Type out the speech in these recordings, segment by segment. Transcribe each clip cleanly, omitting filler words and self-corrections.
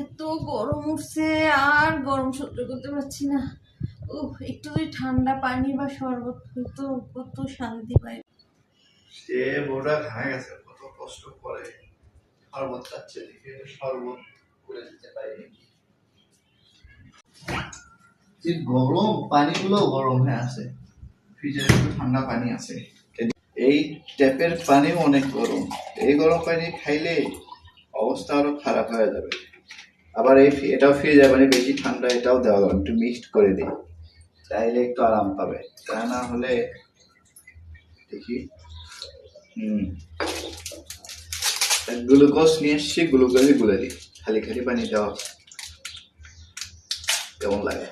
এত গরম উঠছে, আর গরম সহ্য করতে পারছি না। একটু যদি ঠান্ডা পানি বা শরবত হইতো কত শান্তি পাই। সে বউটা ঘামে গেছে, কত কষ্ট করে শরবত খাচ্ছে, দেখে শরবত করে দিতে পারি নাকি। যে গরম পানিগুলো গরম হয়ে আছে, ফ্রিজে একটু ঠান্ডা পানি আছে, এই ট্যাপের পানিও অনেক গরম। এই গরম পানি খাইলে অবস্থা আরো খারাপ হয়ে যাবে। আবার এটাও ফ্রিজে মানে বেশি ঠান্ডা, এটাও দেওয়া যাবে, একটু মিক্সড করে দিই, তাইলে একটু আরাম পাবে। তা না হলে দেখি গ্লুকোজ নিয়ে এসছি, গ্লুকোজই গুলে দিই, খালি খালি পানি দেওয়া কেমন লাগে।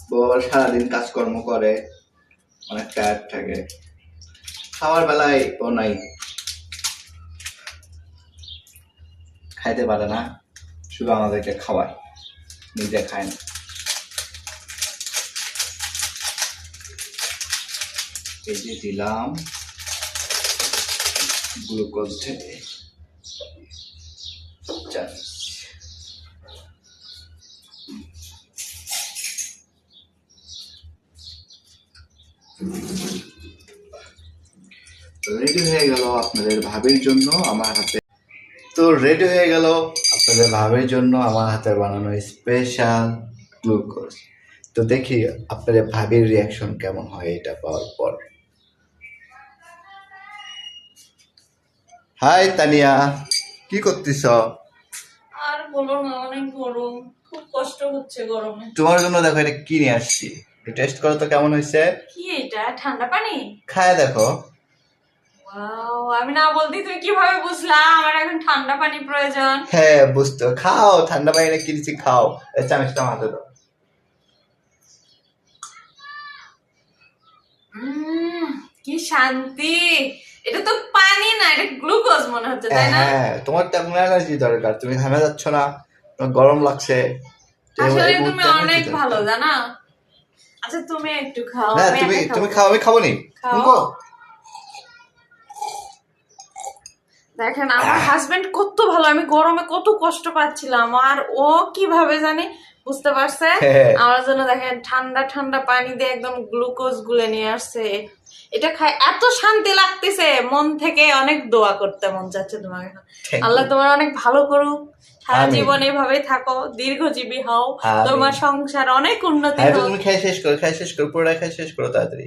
বউ আবার সারাদিন কাজকর্ম করে, অনেক টায়ার্ড থাকে, খাওয়ার বেলায় ও নাই, খাইতে পারে না, শুধু আমাদেরকে খাওয়ায়, নিজে খায় না। এই যে দিলাম গ্লুকোজ ঢেলে রেডি হয়ে গেল আপনাদের ভাবির জন্য আমার হাতে। তো রেডি হয়ে গেল আপনাদের ভাবির জন্য আমার হাতে বানানো স্পেশাল গ্লুকোজ। তো দেখি আপনাদের ভাবির রিয়াকশন কেমন হয় এটা পাওয়ার পর। হাই তানিয়া, কি করতেছ? আর বলো না, অনেক গরম, খুব কষ্ট হচ্ছে গরমে। তোমার জন্য দেখো এটা কি নিয়ে আসছি, টেস্ট করো তো কেমন হয়েছে। কি এটা? ঠান্ডা পানি? খায় দেখো। ওয়াও, আমি না বলতেই তুমি কিভাবে বুঝলা আমার এখন ঠান্ডা পানি প্রয়োজন? হ্যাঁ বুঝতো, খাও, ঠান্ডা পানি কিনেছি, খাও। চামচটা হাতে দাও। কি শান্তি! এটা তো পানি না, এটা গ্লুকোজ মনে হচ্ছে, তাই না? হ্যাঁ, তোমার তেমন এনার্জি দরকার, তুমি ঘামে যাচ্ছ না, তোমার গরম লাগছে। আসলে তুমি অনেক ভালো জানা। আচ্ছা তুমি একটু খাও, না আমি একা তুমি খাবো। খাও, আমি খাবো নি। খাও। দেখেন আমার হাজবেন্ড কত ভালো, আমি গরমে কত কষ্ট পাচ্ছিলাম আর ও কিভাবে জানি বুঝতে পারছে আমার জন্য। দেখেন ঠান্ডা ঠান্ডা পানি দিয়ে একদম গ্লুকোজ গুলে নিয়ে আসছে। এটা খাই এত শান্তি লাগতেছে, মন থেকে অনেক দোয়া করতে মন চাচ্ছে তোমাকে। আল্লাহ তোমার অনেক ভালো করুক, সারা জীবন এভাবেই থাকো, দীর্ঘজীবী হও, তোমার সংসার অনেক উন্নতি হোক। তুমি খাই শেষ করো, খাই শেষ করো, পুরোটা খাই শেষ করো তাড়াতাড়ি।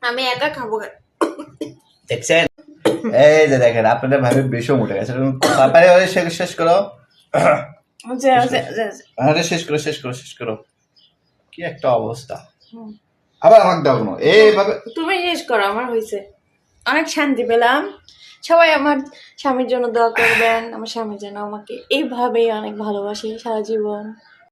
আমি একা খাবো। দেখছেন, এই যে দেখেন আপনাদের ভাবে বিষম উঠে গেছে, শেষ করো, শেষ করো, শেষ করো, শেষ করো। কি একটা অবস্থা। আবার আমাকে দাও কোনো, এইভাবে তুমি শেষ করো, আমার হয়েছে। অনেক শান্তি পেলাম। সবাই আমার স্বামীর জন্য দোয়া করবেন, আমার স্বামী যেন আমাকে এইভাবেই অনেক ভালোবাসে সারা জীবন।